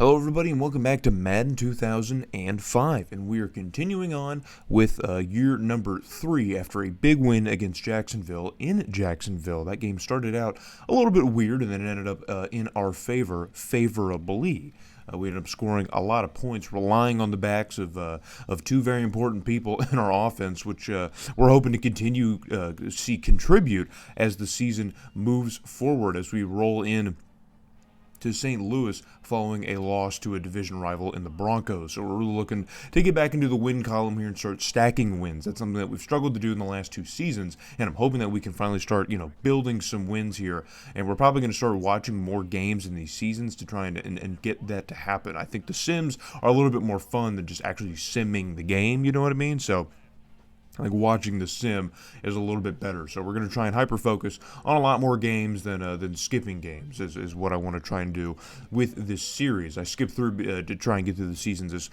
Hello everybody and welcome back to Madden 2005, and we are continuing on with year number 3 after a big win against Jacksonville in Jacksonville. That game started out a little bit weird and then it ended up in our favor, favorably. We ended up scoring a lot of points, relying on the backs of two very important people in our offense, which we're hoping to continue see contribute as the season moves forward, as we roll in to St. Louis following a loss to a division rival in the Broncos. So we're really looking to get back into the win column here and start stacking wins. That's something that we've struggled to do in the last 2 seasons, and I'm hoping that we can finally start, building some wins here. And we're probably going to start watching more games in these seasons to try and get that to happen. I think the sims are a little bit more fun than just actually simming the game, you know what I mean? So like watching the sim is a little bit better. So we're going to try and hyper-focus on a lot more games than skipping games is what I want to try and do with this series. I skip through to try and get through the seasons as,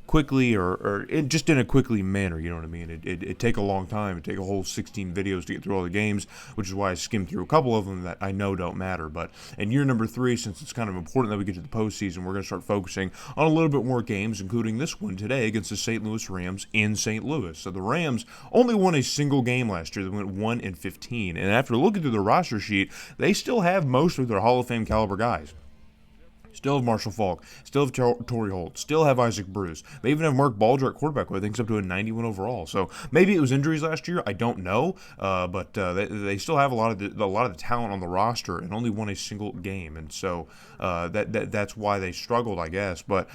quickly or just in a quickly manner, you know what I mean? It'd take a long time. It'd take a whole 16 videos to get through all the games, which is why I skimmed through a couple of them that I know don't matter. But in year number 3, since it's kind of important that we get to the postseason, we're going to start focusing on a little bit more games, including this one today against the St. Louis Rams in St. Louis. So the Rams only won a single game last year. They went 1-15. And after looking through the roster sheet, they still have most of their Hall of Fame caliber guys. Still have Marshall Faulk. Still have Torrey Holt. Still have Isaac Bruce. They even have Mark Bulger at quarterback, who I think is up to a 91 overall. So maybe it was injuries last year. I don't know. But they still have a lot of the talent on the roster and only won a single game. And so that's why they struggled, I guess. But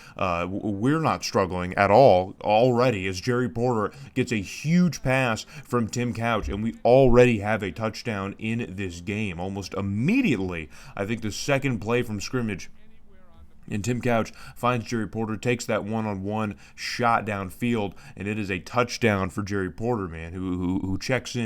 we're not struggling at all already, as Jerry Porter gets a huge pass from Tim Couch, and we already have a touchdown in this game almost immediately. I think the second play from scrimmage, and Tim Couch finds Jerry Porter, takes that one-on-one shot downfield, and it is a touchdown for Jerry Porter, man, who checks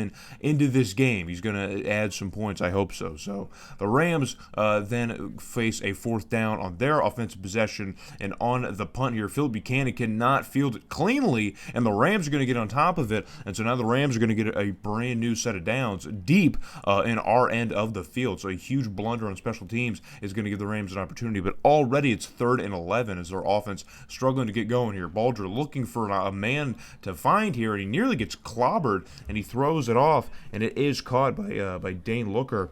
into this game. He's going to add some points, I hope so. So the Rams then face a 4th down on their offensive possession, and on the punt here, Phil Buchanan cannot field it cleanly, and the Rams are going to get on top of it, and so now the Rams are going to get a brand new set of downs deep in our end of the field. So a huge blunder on special teams is going to give the Rams an opportunity, but already it's 3rd and 11 as their offense struggling to get going here. Bulger looking for a man to find here, and he nearly gets clobbered, and he throws it off, and it is caught by Dane Looker.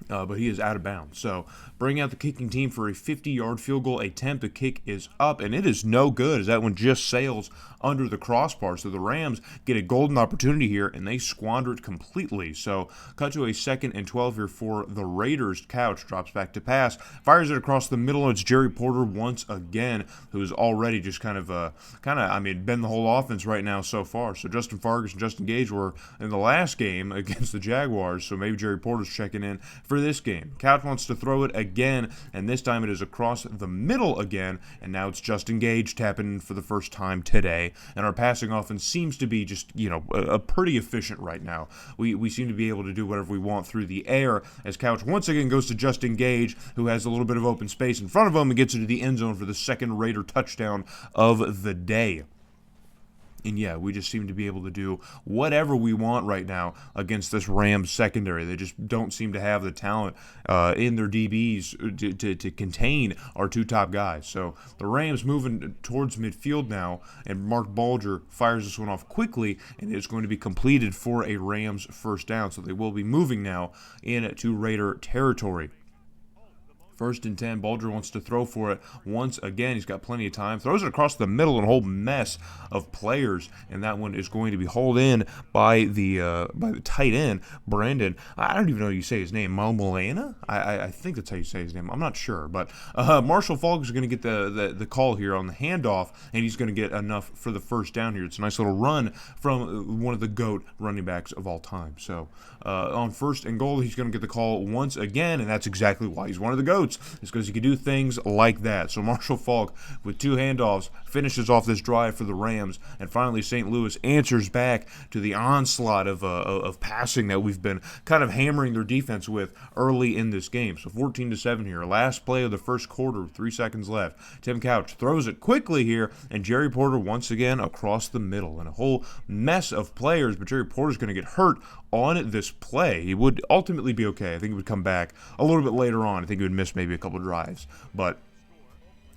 But he is out of bounds. So bring out the kicking team for a 50-yard field goal attempt. The kick is up, and it is no good as that one just sails under the crossbar. So the Rams get a golden opportunity here, and they squander it completely. So cut to a 2nd and 12 here for the Raiders. Couch drops back to pass, fires it across the middle, and it's Jerry Porter once again, who is already just been the whole offense right now so far. So Justin Fargas and Justin Gage were in the last game against the Jaguars, so maybe Jerry Porter's checking in for this game. Couch wants to throw it again, and this time it is across the middle again, and now it's Justin Gage tapping in for the first time today, and our passing offense seems to be just, a pretty efficient right now. We seem to be able to do whatever we want through the air, as Couch once again goes to Justin Gage, who has a little bit of open space in front of him and gets into the end zone for the 2nd Raider touchdown of the day. And yeah, we just seem to be able to do whatever we want right now against this Rams secondary. They just don't seem to have the talent in their DBs to contain our 2 top guys. So the Rams moving towards midfield now, and Mark Bulger fires this one off quickly, and it's going to be completed for a Rams 1st down. So they will be moving now into Raider territory. 1st and 10, Bulger wants to throw for it once again. He's got plenty of time. Throws it across the middle, and a whole mess of players, and that one is going to be hauled in by the tight end, Brandon. I don't even know how you say his name. Malmolena? I think that's how you say his name. I'm not sure. But Marshall Faulk is going to get the call here on the handoff, and he's going to get enough for the 1st down here. It's a nice little run from one of the GOAT running backs of all time. So on 1st and goal, he's going to get the call once again, and that's exactly why he's one of the GOATs. It's because he can do things like that. So Marshall Faulk, with 2 handoffs, finishes off this drive for the Rams, and finally St. Louis answers back to the onslaught of passing that we've been kind of hammering their defense with early in this game. So 14-7 here. Last play of the 1st quarter, 3 seconds left. Tim Couch throws it quickly here, and Jerry Porter once again across the middle, and a whole mess of players, but Jerry Porter's going to get hurt on this play. He would ultimately be okay. I think he would come back a little bit later on. I think he would miss maybe a couple drives, but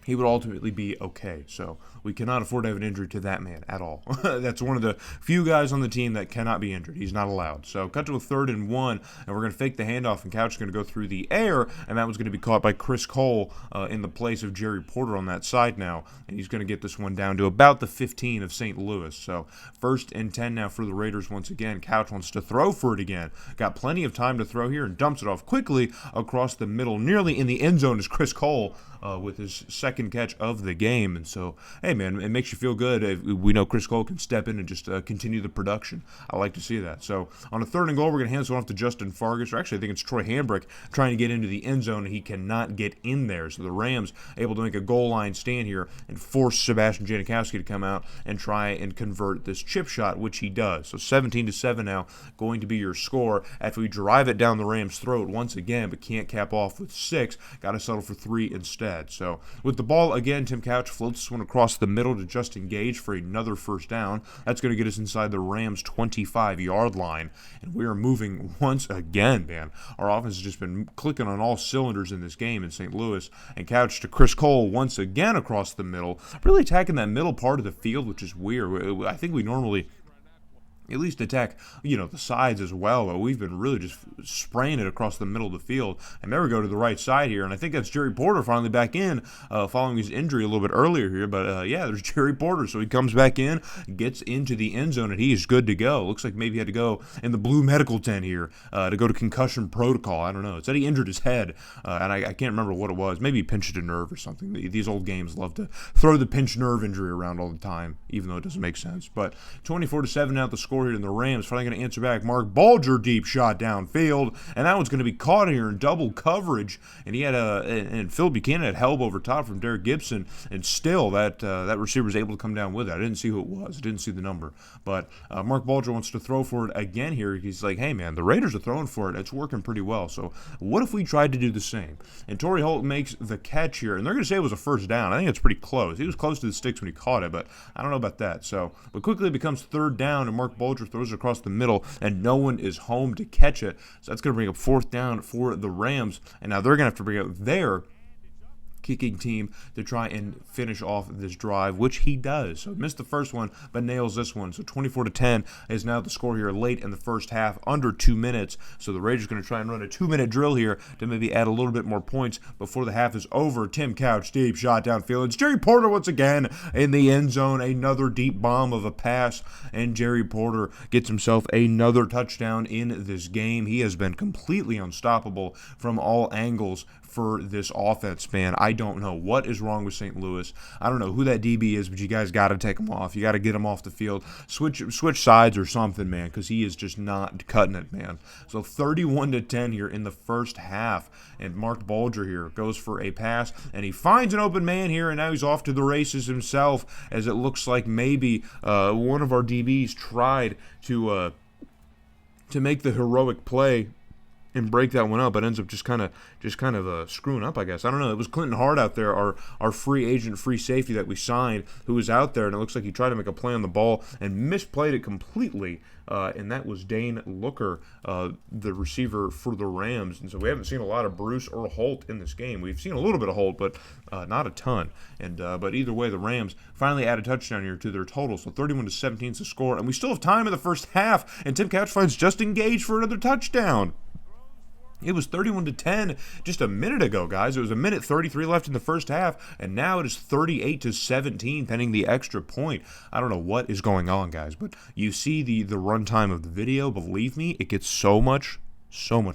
he would ultimately be okay. So we cannot afford to have an injury to that man at all. That's one of the few guys on the team that cannot be injured. He's not allowed. So cut to a 3rd and 1, and we're going to fake the handoff, and Couch is going to go through the air, and that was going to be caught by Chris Cole in the place of Jerry Porter on that side now, and he's going to get this one down to about the 15 of St. Louis. So 1st and 10 now for the Raiders once again. Couch wants to throw for it again. Got plenty of time to throw here and dumps it off quickly across the middle, nearly in the end zone is Chris Cole with his second catch of the game. And so, hey, man, it makes you feel good. We know Chris Cole can step in and just continue the production. I like to see that. So on a 3rd and goal, we're going to hand this one off to Justin Fargas, or actually I think it's Troy Hambrick trying to get into the end zone, and he cannot get in there. So the Rams able to make a goal line stand here and force Sebastian Janikowski to come out and try and convert this chip shot, which he does. So 17-7 now going to be your score after we drive it down the Rams' throat once again, but can't cap off with 6. Got to settle for 3 instead. So with the ball again, Tim Couch floats this one across the middle to Justin Gage for another 1st down. That's going to get us inside the Rams' 25-yard line, and we are moving once again, man. Our offense has just been clicking on all cylinders in this game in St. Louis, and Couch to Chris Cole once again across the middle, really attacking that middle part of the field, which is weird. I think we normally at least attack, the sides as well, but we've been really just spraying it across the middle of the field. And there we go to the right side here, and I think that's Jerry Porter finally back in, following his injury a little bit earlier here, but yeah, there's Jerry Porter, so he comes back in, gets into the end zone, and he is good to go. Looks like maybe he had to go in the blue medical tent here to go to concussion protocol. I don't know. It said he injured his head, and I can't remember what it was. Maybe he pinched a nerve or something. These old games love to throw the pinched nerve injury around all the time, even though it doesn't make sense. But 24-7 now the score here, in the Rams finally going to answer back. Mark Bulger deep shot downfield, and that one's going to be caught here in double coverage. And he had and Phil Buchanan had help over top from Derek Gibson, and still that receiver was able to come down with it. I didn't see who it was. I didn't see the number, but Mark Bulger wants to throw for it again here. He's like, hey man, the Raiders are throwing for it. It's working pretty well. So what if we tried to do the same? And Torrey Holt makes the catch here, and they're going to say it was a 1st down. I think it's pretty close. He was close to the sticks when he caught it, but I don't know about that. But quickly it becomes 3rd down, and Mark Bulger throws it across the middle, and no one is home to catch it. So that's going to bring up 4th down for the Rams, and now they're going to have to bring up their kicking team to try and finish off this drive, which he does. So missed the first one, but nails this one. So 24-10 is now the score here late in the first half, under 2 minutes. So the Raiders are going to try and run a 2-minute drill here to maybe add a little bit more points before the half is over. Tim Couch, deep shot downfield. It's Jerry Porter once again in the end zone. Another deep bomb of a pass, and Jerry Porter gets himself another touchdown in this game. He has been completely unstoppable from all angles for this offense, man. I don't know what is wrong with St. Louis. I don't know who that DB is, but you guys got to take him off. You got to get him off the field. Switch sides or something, man, because he is just not cutting it, man. So 31-10 here in the first half, and Mark Bulger here goes for a pass, and he finds an open man here, and now he's off to the races himself, as it looks like maybe one of our DBs tried to make the heroic play and break that one up, but ends up just kind of screwing up, I guess. I don't know. It was Clinton Hart out there, our free agent, free safety that we signed, who was out there, and it looks like he tried to make a play on the ball and misplayed it completely. And that was Dane Looker, the receiver for the Rams. And so we haven't seen a lot of Bruce or Holt in this game. We've seen a little bit of Holt, but not a ton. And but either way, the Rams finally add a touchdown here to their total. So 31-17 is the score, and we still have time in the first half. And Tim Couch finds Justin Gage for another touchdown. It was 31-10 just a minute ago, guys. It was a minute 33 left in the first half, and now it is 38-17 pending the extra point. I don't know what is going on, guys, but you see the runtime of the video. Believe me, it gets so much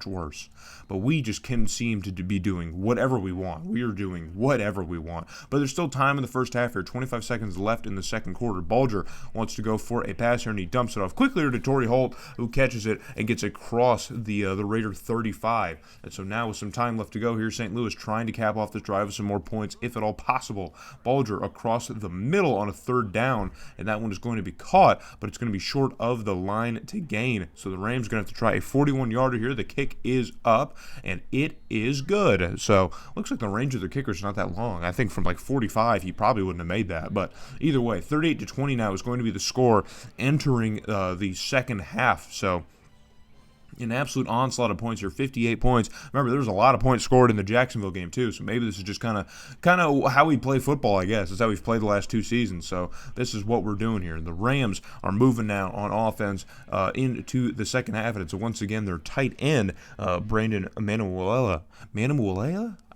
worse. But we just can seem to be doing whatever we want. We are doing whatever we want. But there's still time in the first half here. 25 seconds left in the second quarter. Bulger wants to go for a pass here, and he dumps it off quickly to Torrey Holt, who catches it and gets across the Raider 35. And so now with some time left to go here, St. Louis trying to cap off this drive with some more points, if at all possible. Bulger across the middle on a 3rd down, and that one is going to be caught, but it's going to be short of the line to gain. So the Rams are going to have to try a 41-yarder here. The kick is up, and it is good. So looks like the range of the kicker is not that long. I think from like 45 he probably wouldn't have made that, but either way, 38-20 now is going to be the score entering the second half. So An absolute onslaught of points here, 58 points. Remember, there was a lot of points scored in the Jacksonville game too, so maybe this is just kind of how we play football, I guess. It's how we've played the last 2 seasons, so this is what we're doing here. The Rams are moving now on offense into the second half, and it's once again their tight end, Brandon Manuela.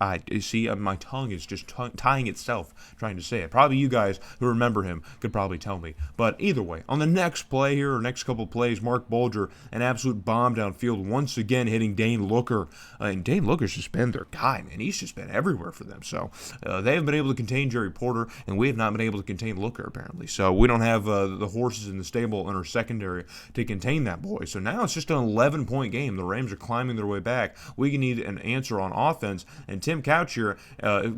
I see, my tongue is just tying itself trying to say it. Probably you guys who remember him could probably tell me. But either way, on the next play here, or next couple plays, Mark Bulger, an absolute bomb downfield, once again hitting Dane Looker. And Dane Looker's just been their guy, man. He's just been everywhere for them. So they haven't been able to contain Jerry Porter, and we have not been able to contain Looker, apparently. So we don't have the horses in the stable in our secondary to contain that boy. So now it's just an 11-point game. The Rams are climbing their way back. We need an answer on offense, and Tim Couch here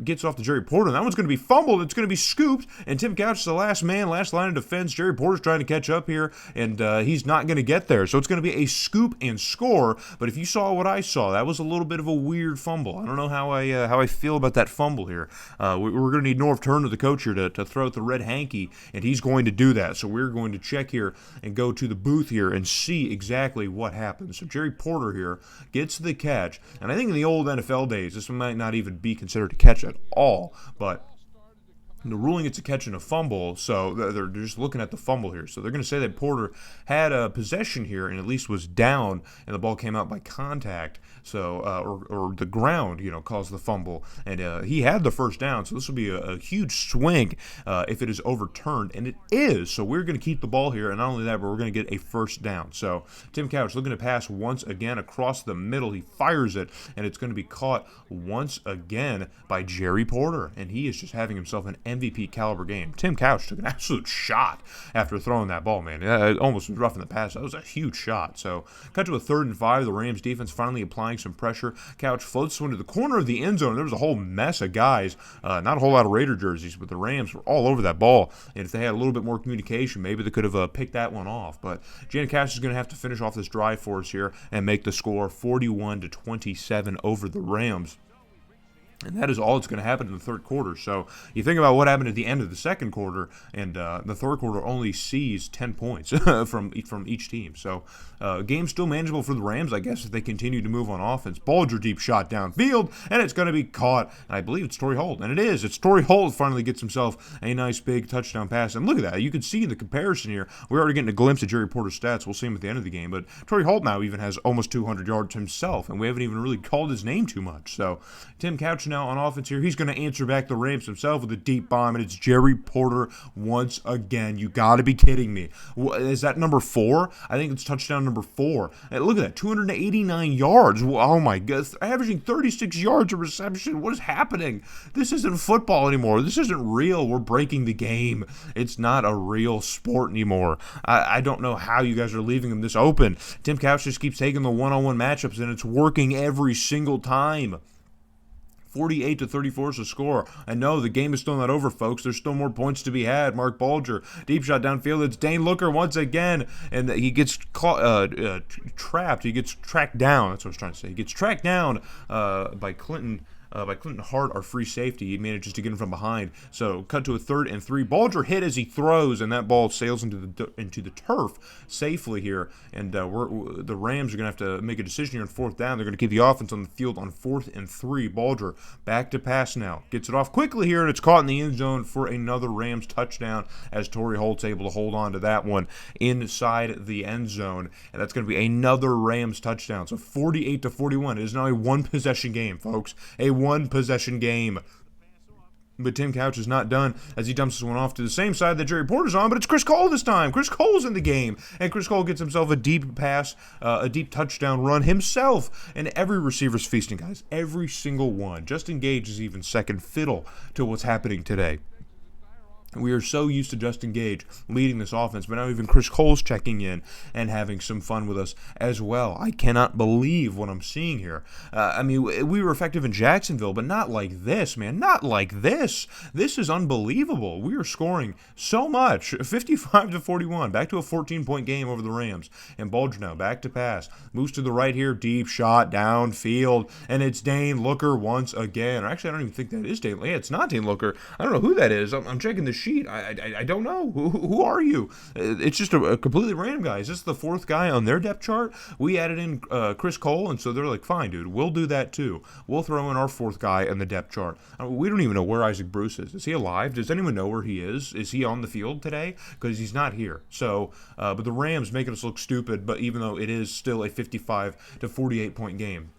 gets off to Jerry Porter. That one's going to be fumbled. It's going to be scooped, and Tim Couch is the last man, last line of defense. Jerry Porter's trying to catch up here, and he's not going to get there. So it's going to be a scoop and score. But if you saw what I saw, that was a little bit of a weird fumble. I don't know how I feel about that fumble here. We're going to need Norv Turner, the coach here, to throw out the red hanky, and he's going to do that. So we're going to check here and go to the booth here and see exactly what happens. So Jerry Porter here gets the catch, and I think in the old NFL days, this might not even be considered a catch at all, but the ruling it's a catch and a fumble, so they're just looking at the fumble here. So they're going to say that Porter had a possession here and at least was down, and the ball came out by contact. So or the ground, caused the fumble, and he had the first down. So this will be a huge swing if it is overturned, and it is. So we're going to keep the ball here, and not only that, but we're going to get a first down. So Tim Couch looking to pass once again across the middle. He fires it, and it's going to be caught once again by Jerry Porter, and he is just having himself an MVP caliber game. Tim Couch took an absolute shot after throwing that ball, man. It almost was roughing the pass. That was a huge shot. So cut to a 3rd and 5. The Rams defense finally applying some pressure. Couch floats one to the corner of the end zone. There was a whole mess of guys, not a whole lot of Raider jerseys, but the Rams were all over that ball. And if they had a little bit more communication, maybe they could have picked that one off. But Jan Couch is going to have to finish off this drive for us here and make the score 41-27 over the Rams. And that is all that's going to happen in the third quarter. So you think about what happened at the end of the second quarter, and the third quarter only sees 10 points from each team. So game still manageable for the Rams, I guess, if they continue to move on offense. Bulger deep shot downfield, and it's going to be caught. I believe it's Torrey Holt, and it is. It's Torrey Holt finally gets himself a nice big touchdown pass. And look at that. You can see the comparison here. We're already getting a glimpse of Jerry Porter's stats. We'll see him at the end of the game. But Torrey Holt now even has almost 200 yards himself, and we haven't even really called his name too much. So Tim Couch now on offense here. He's going to answer back the Rams himself with a deep bomb, and it's Jerry Porter once again. You got to be kidding me. Is that number 4? I think it's touchdown number 4. And look at that, 289 yards. Oh my God, averaging 36 yards of reception. What is happening? This isn't football anymore. This isn't real. We're breaking the game. It's not a real sport anymore. I don't know how you guys are leaving him this open. Tim Couch just keeps taking the one-on-one matchups, and it's working every single time. 48-34 is the score. And no, the game is still not over, folks. There's still more points to be had. Mark Bulger, deep shot downfield. It's Dane Looker once again, and he gets trapped. He gets tracked down. That's what I was trying to say. He gets tracked down by Clinton Hart, our free safety. He manages to get him from behind. So cut to a 3rd and 3. Bulger hit as he throws, and that ball sails into the turf safely here. And the Rams are going to have to make a decision here on 4th down. They're going to keep the offense on the field on 4th and 3. Bulger back to pass now. Gets it off quickly here, and it's caught in the end zone for another Rams touchdown as Torrey Holt's able to hold on to that one inside the end zone. And that's going to be another Rams touchdown. So 48-41. It is now a one-possession game, folks. A one-possession game. But Tim Couch is not done as he dumps this one off to the same side that Jerry Porter's on, but it's Chris Cole this time. Chris Cole's in the game, and Chris Cole gets himself a deep pass, a deep touchdown run himself, and every receiver's feasting, guys. Every single one. Justin Gage is even second fiddle to what's happening today. We are so used to Justin Gage leading this offense, but now even Chris Cole's checking in and having some fun with us as well. I cannot believe what I'm seeing here. We were effective in Jacksonville, but not like this, man. Not like this. This is unbelievable. We are scoring so much. 55-41. Back to a 14-point game over the Rams. And Bulger now back to pass. Moves to the right here. Deep shot downfield. And it's Dane Looker once again. Or actually, I don't even think that is Dane. Yeah, it's not Dane Looker. I don't know who that is. I'm checking this sheet. I don't know. Who are you? It's just a completely random guy. Is this the fourth guy on their depth chart? We added in Chris Cole, and so they're like, fine, dude, we'll do that too. We'll throw in our fourth guy in the depth chart. We don't even know where Isaac Bruce is. Is he alive? Does anyone know where he is? Is he on the field today? Because he's not here. So, but the Rams making us look stupid, but even though it is still a 55 to 48 point game.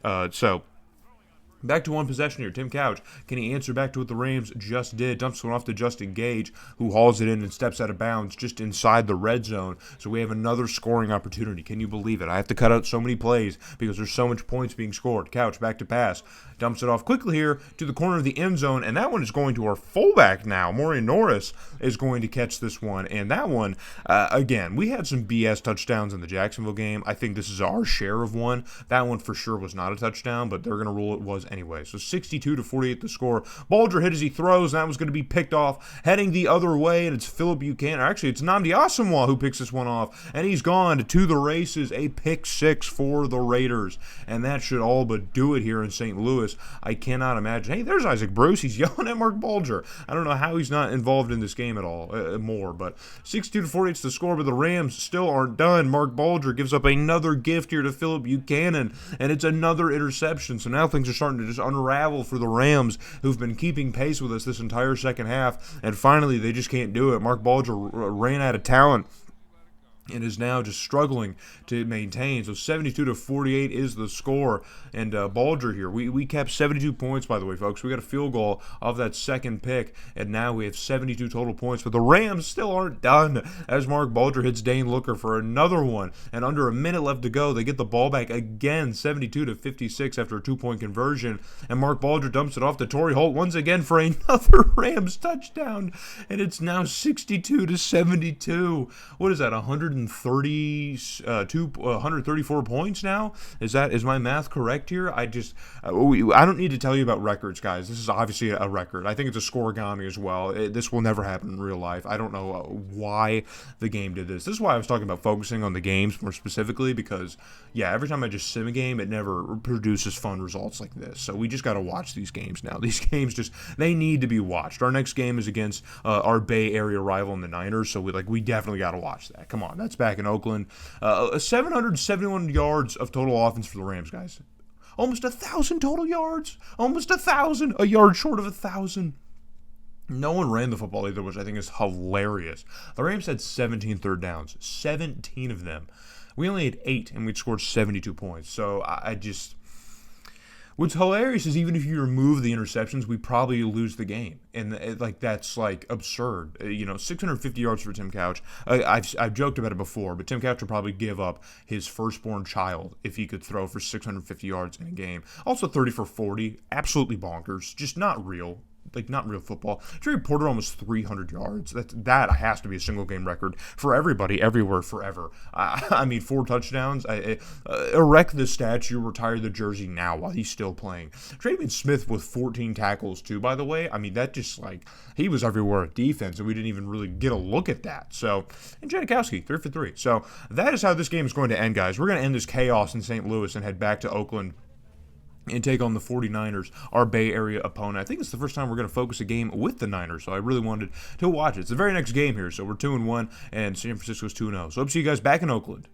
Back to one possession here. Tim Couch, can he answer back to what the Rams just did? Dumps one off to Justin Gage, who hauls it in and steps out of bounds just inside the red zone. So we have another scoring opportunity. Can you believe it? I have to cut out so many plays because there's so much points being scored. Couch back to pass. Dumps it off quickly here to the corner of the end zone, and that one is going to our fullback now. Maurian Norris is going to catch this one, and that one, again, we had some BS touchdowns in the Jacksonville game. I think this is our share of one. That one for sure was not a touchdown, but they're going to rule it was anyway. So 62 to 48 the score. Bulger hit as he throws, and that was going to be picked off, heading the other way, and it's Phillip Buchanan. Actually, it's Nnamdi Asomugha who picks this one off, and he's gone to the races. A pick six for the Raiders, and that should all but do it here in St. Louis. I cannot imagine. Hey, there's Isaac Bruce. He's yelling at Mark Bulger. I don't know how he's not involved in this game at all more, but 62 to 48 is the score, but the Rams still aren't done. Mark Bulger gives up another gift here to Phillip Buchanan, and it's another interception. So now things are starting to just unravel for the Rams, who've been keeping pace with us this entire second half, and finally they just can't do it. Mark Bulger ran out of talent and is now just struggling to maintain. So 72 to 48 is the score. And Bulger here, we kept 72 points, by the way, folks. We got a field goal off that second pick, and now we have 72 total points. But the Rams still aren't done as Mark Bulger hits Dane Looker for another one. And under a minute left to go, they get the ball back again, 72 to 56 after a 2-point conversion. And Mark Bulger dumps it off to Torrey Holt once again for another Rams touchdown. And it's now 62 to 72. What is that, 134 points now? Is my math correct here? I don't need to tell you about records, guys. This is obviously a record. I think it's a scoregami as well. This will never happen in real life. I don't know why the game did this. This is why I was talking about focusing on the games more specifically, because yeah, every time I just sim a game, it never produces fun results like this. So we just got to watch these games now. These games they need to be watched. Our next game is against our Bay Area rival in the Niners, so we definitely got to watch that. Come on, that's back in Oakland. 771 yards of total offense for the Rams, guys. Almost 1,000 total yards. Almost 1,000. A yard short of 1,000. No one ran the football either, which I think is hilarious. The Rams had 17 third downs. 17 of them. We only had 8, and we'd scored 72 points. So what's hilarious is even if you remove the interceptions, we probably lose the game, and that's absurd. 650 yards for Tim Couch. I've joked about it before, but Tim Couch would probably give up his firstborn child if he could throw for 650 yards in a game. Also 30 for 40, absolutely bonkers, just not real. Not real football. Jerry Porter almost 300 yards. That has to be a single game record for everybody, everywhere, forever. 4 touchdowns. Erect the statue, retire the jersey now while he's still playing. Travion Smith with 14 tackles too, by the way. That just he was everywhere at defense, and we didn't even really get a look at that. So, and Janikowski, 3 for 3. So that is how this game is going to end, guys. We're going to end this chaos in St. Louis and head back to Oakland and take on the 49ers, our Bay Area opponent. I think it's the first time we're going to focus a game with the Niners, so I really wanted to watch it. It's the very next game here, so we're 2-1, and San Francisco's 2-0. So hope to see you guys back in Oakland.